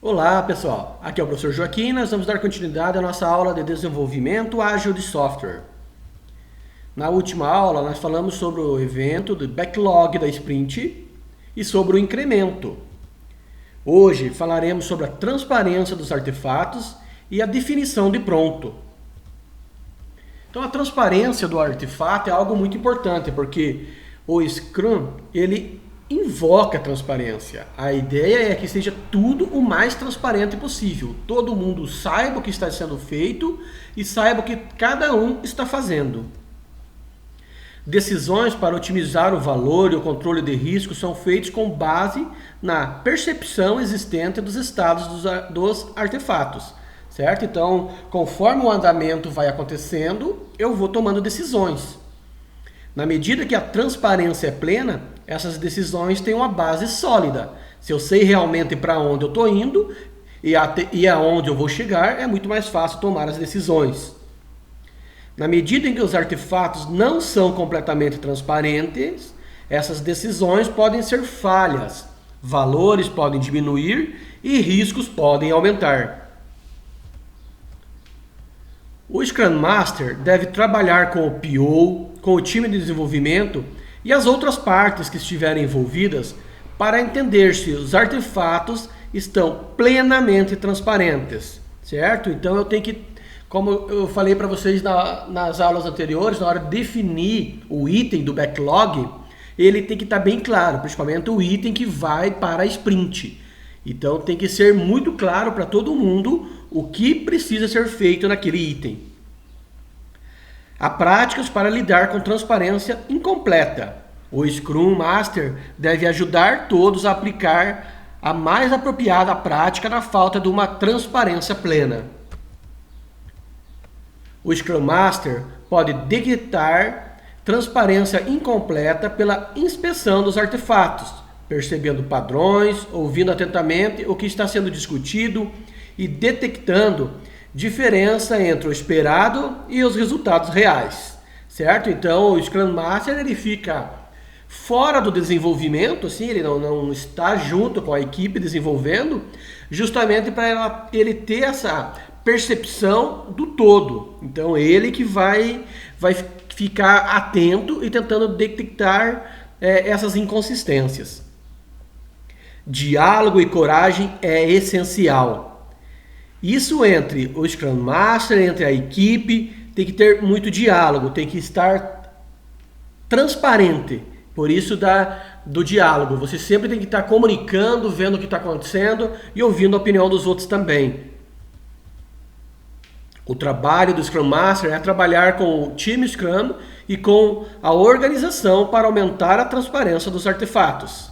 Olá pessoal, aqui é o professor Joaquim. Nós vamos dar continuidade à nossa aula de desenvolvimento ágil de software. Na última aula nós falamos sobre o evento do backlog da sprint e sobre o incremento. Hoje falaremos sobre a transparência dos artefatos e a definição de pronto. Então a transparência do artefato é algo muito importante, porque o Scrum ele invoca a transparência. A ideia é que seja tudo o mais transparente possível. Todo mundo saiba o que está sendo feito e saiba o que cada um está fazendo. Decisões para otimizar o valor e o controle de risco são feitas com base na percepção existente dos estados dos artefatos, certo? Então, conforme o andamento vai acontecendo, eu vou tomando decisões. Na medida que a transparência é plena, essas decisões têm uma base sólida. Se eu sei realmente para onde eu estou indo e aonde eu vou chegar, é muito mais fácil tomar as decisões. Na medida em que os artefatos não são completamente transparentes, essas decisões podem ser falhas, valores podem diminuir e riscos podem aumentar. O Scrum Master deve trabalhar com o PO, com o time de desenvolvimento e as outras partes que estiverem envolvidas para entender se os artefatos estão plenamente transparentes, certo? Então eu tenho que, como eu falei para vocês nas aulas anteriores, na hora de definir o item do backlog, ele tem que estar bem claro, principalmente o item que vai para a sprint. Então tem que ser muito claro para todo mundo o que precisa ser feito naquele item. Há práticas para lidar com transparência incompleta. O Scrum Master deve ajudar todos a aplicar a mais apropriada prática na falta de uma transparência plena. O Scrum Master pode detectar transparência incompleta pela inspeção dos artefatos, percebendo padrões, ouvindo atentamente o que está sendo discutido e detectando diferença entre o esperado e os resultados reais, certo? Então o Scrum Master ele fica fora do desenvolvimento, assim, ele não está junto com a equipe desenvolvendo, justamente para ele ter essa percepção do todo. Então ele que vai ficar atento e tentando detectar essas inconsistências. Diálogo e coragem é essencial. Isso entre o Scrum Master, entre a equipe, tem que ter muito diálogo, tem que estar transparente. Por isso do diálogo. Você sempre tem que estar comunicando, vendo o que está acontecendo e ouvindo a opinião dos outros também. O trabalho do Scrum Master é trabalhar com o time Scrum e com a organização para aumentar a transparência dos artefatos.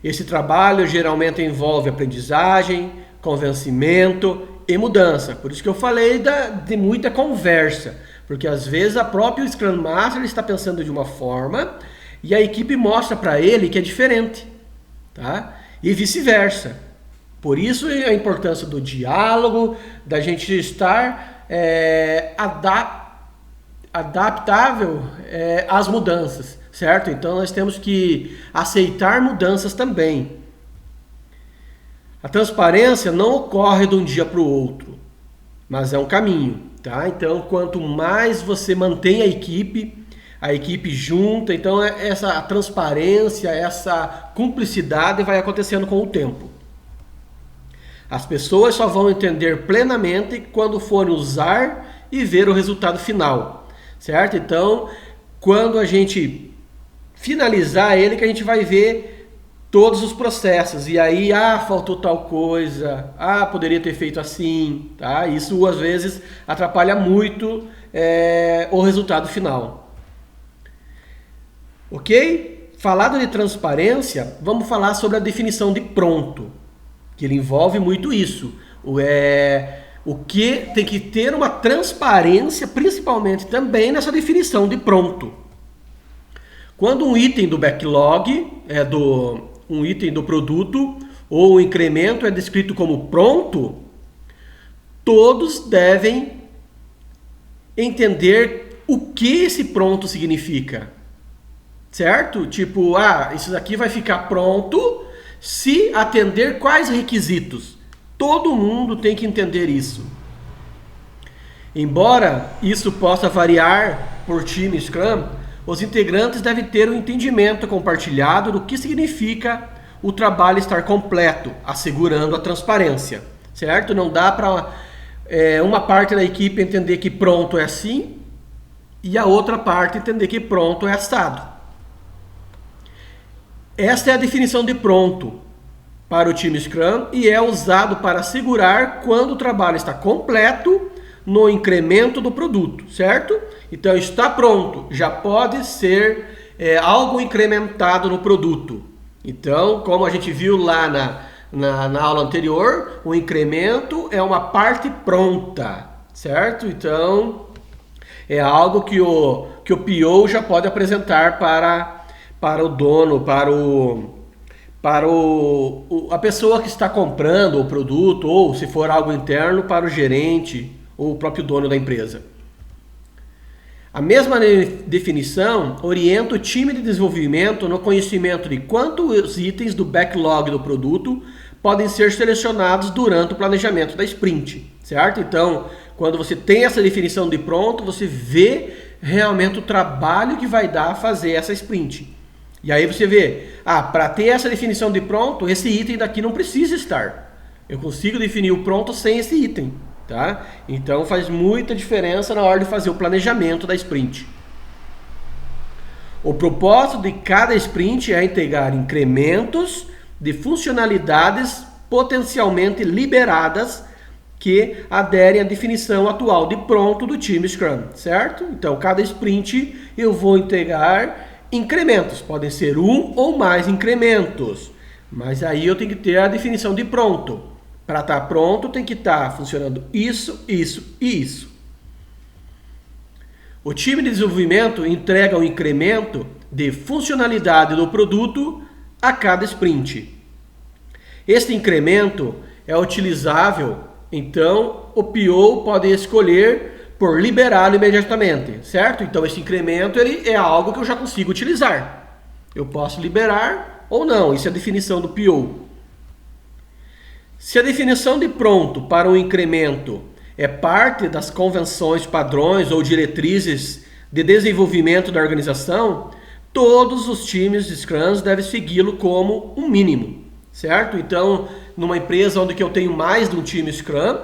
Esse trabalho geralmente envolve aprendizagem, convencimento e mudança. Por isso que eu falei de muita conversa. Porque às vezes a própria Scrum Master está pensando de uma forma e a equipe mostra para ele que é diferente. Tá? E vice-versa. Por isso a importância do diálogo, da gente estar adaptável às mudanças. Certo? Então nós temos que aceitar mudanças também. A transparência não ocorre de um dia para o outro, mas é um caminho, tá? Então, quanto mais você mantém a equipe junta, então essa transparência, essa cumplicidade vai acontecendo com o tempo. As pessoas só vão entender plenamente quando forem usar e ver o resultado final, certo? Então, quando a gente finalizar ele, que a gente vai ver todos os processos, e aí, faltou tal coisa, poderia ter feito assim, tá? Isso às vezes atrapalha muito o resultado final. Ok? Falado de transparência, vamos falar sobre a definição de pronto, que ele envolve muito isso. O que tem que ter uma transparência, principalmente também nessa definição de pronto. Quando um item do backlog um item do produto ou um incremento é descrito como pronto, todos devem entender o que esse pronto significa. Certo? Tipo, isso daqui vai ficar pronto se atender quais requisitos? Todo mundo tem que entender isso. Embora isso possa variar por time Scrum, os integrantes devem ter um entendimento compartilhado do que significa o trabalho estar completo, assegurando a transparência, certo? Não dá para uma parte da equipe entender que pronto é assim e a outra parte entender que pronto é assado. Esta é a definição de pronto para o time Scrum e é usado para assegurar quando o trabalho está completo no incremento do produto, certo? Então está pronto, já pode ser algo incrementado no produto. Então, como a gente viu lá na aula anterior, o incremento é uma parte pronta, certo? Então, é algo que o PO já pode apresentar para o dono, para a pessoa que está comprando o produto, ou se for algo interno, para o gerente ou o próprio dono da empresa. A mesma definição orienta o time de desenvolvimento no conhecimento de quantos itens do backlog do produto podem ser selecionados durante o planejamento da sprint, certo? Então, quando você tem essa definição de pronto, você vê realmente o trabalho que vai dar fazer essa sprint. E aí você vê, para ter essa definição de pronto, esse item daqui não precisa estar. Eu consigo definir o pronto sem esse item. Tá? Então faz muita diferença na hora de fazer o planejamento da sprint. O propósito de cada sprint é integrar incrementos de funcionalidades potencialmente liberadas que aderem à definição atual de pronto do time Scrum, certo? Então cada sprint eu vou integrar incrementos, podem ser um ou mais incrementos, mas aí eu tenho que ter a definição de pronto. Para estar pronto, tem que estar funcionando isso, isso e isso. O time de desenvolvimento entrega o incremento de funcionalidade do produto a cada sprint. Este incremento é utilizável, então o PO pode escolher por liberá-lo imediatamente, certo? Então esse incremento ele é algo que eu já consigo utilizar. Eu posso liberar ou não, isso é a definição do PO. Se a definição de pronto para o incremento é parte das convenções, padrões ou diretrizes de desenvolvimento da organização, todos os times de Scrum devem segui-lo como um mínimo, certo? Então, numa empresa onde eu tenho mais de um time Scrum,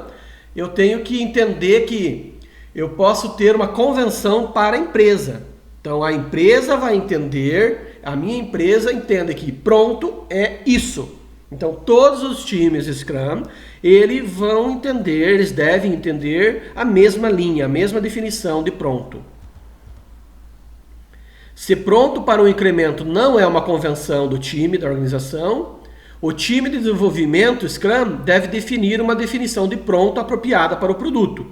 eu tenho que entender que eu posso ter uma convenção para a empresa. Então, a empresa vai entender, a minha empresa entende que pronto é isso. Então, todos os times Scrum, eles devem entender a mesma linha, a mesma definição de pronto. Se pronto para o incremento não é uma convenção do time, da organização, o time de desenvolvimento Scrum deve definir uma definição de pronto apropriada para o produto,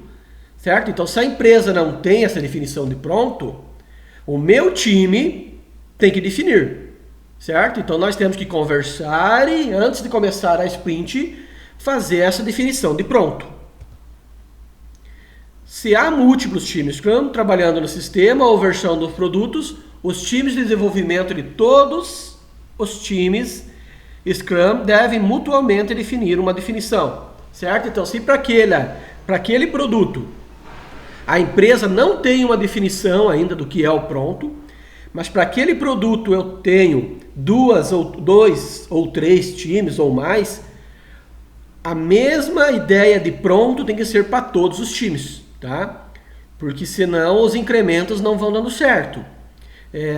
certo? Então, se a empresa não tem essa definição de pronto, o meu time tem que definir. Certo? Então nós temos que conversar e antes de começar a sprint fazer essa definição de pronto. Se há múltiplos times Scrum trabalhando no sistema ou versão dos produtos, os times de desenvolvimento de todos os times Scrum devem mutuamente definir uma definição. Certo? Então se para aquele produto a empresa não tem uma definição ainda do que é o pronto, mas para aquele produto eu tenho dois ou três times ou mais, a mesma ideia de pronto tem que ser para todos os times, tá? Porque senão os incrementos não vão dando certo.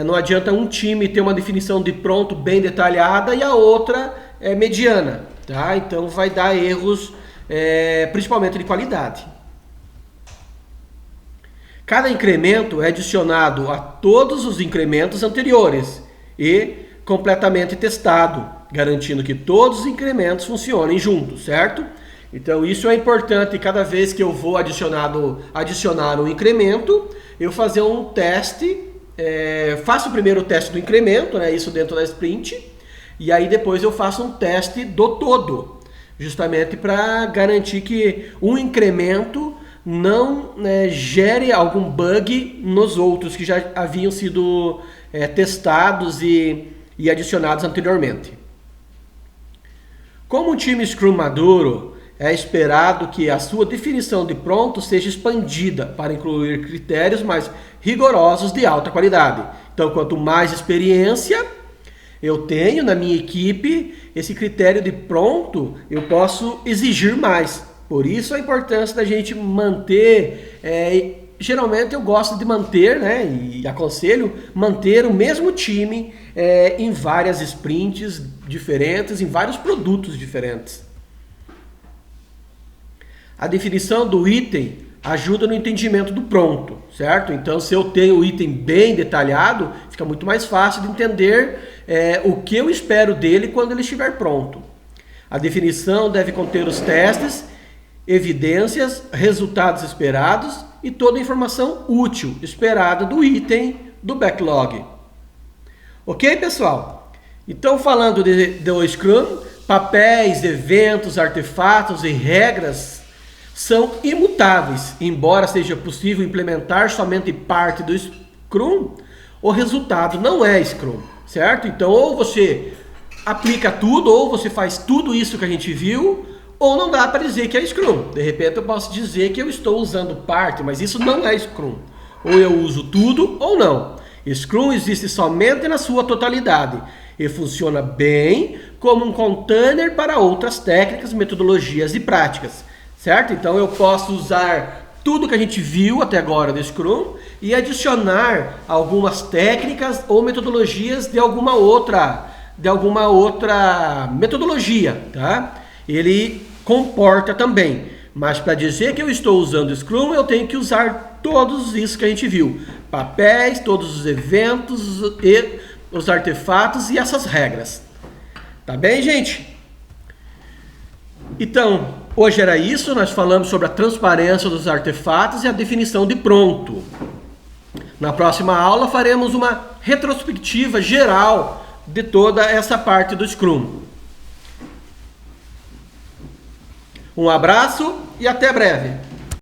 Não adianta um time ter uma definição de pronto bem detalhada e a outra é mediana, tá? Então vai dar erros, principalmente de qualidade. Cada incremento é adicionado a todos os incrementos anteriores e completamente testado, garantindo que todos os incrementos funcionem juntos, certo? Então isso é importante, cada vez que eu vou adicionar um incremento, eu fazer um teste, faço primeiro o teste do incremento, né, isso dentro da sprint, e aí depois eu faço um teste do todo, justamente para garantir que um incremento não gere algum bug nos outros que já haviam sido testados e adicionados anteriormente. Como um time Scrum maduro, é esperado que a sua definição de pronto seja expandida para incluir critérios mais rigorosos de alta qualidade. Então, quanto mais experiência eu tenho na minha equipe, esse critério de pronto eu posso exigir mais. Por isso a importância da gente manter, geralmente eu gosto de manter, né, e aconselho manter o mesmo time em várias sprints diferentes, em vários produtos diferentes. A definição do item ajuda no entendimento do pronto, certo? Então, se eu tenho o item bem detalhado, fica muito mais fácil de entender o que eu espero dele quando ele estiver pronto. A definição deve conter os testes, evidências, resultados esperados e toda a informação útil esperada do item do backlog. Ok, pessoal? Então, falando do Scrum, papéis, eventos, artefatos e regras são imutáveis. Embora seja possível implementar somente parte do Scrum, o resultado não é Scrum, certo? Então, ou você aplica tudo, ou você faz tudo isso que a gente viu, ou não dá para dizer que é Scrum. De repente eu posso dizer que eu estou usando parte, mas isso não é Scrum. Ou eu uso tudo ou não. Scrum existe somente na sua totalidade e funciona bem como um container para outras técnicas, metodologias e práticas. Certo? Então eu posso usar tudo que a gente viu até agora do Scrum e adicionar algumas técnicas ou metodologias de alguma outra metodologia, tá? Ele comporta também, mas para dizer que eu estou usando Scrum, eu tenho que usar todos isso que a gente viu, papéis, todos os eventos e os artefatos e essas regras. Tá bem, gente? Então, hoje era isso, nós falamos sobre a transparência dos artefatos e a definição de pronto. Na próxima aula faremos uma retrospectiva geral de toda essa parte do Scrum. Um abraço e até breve!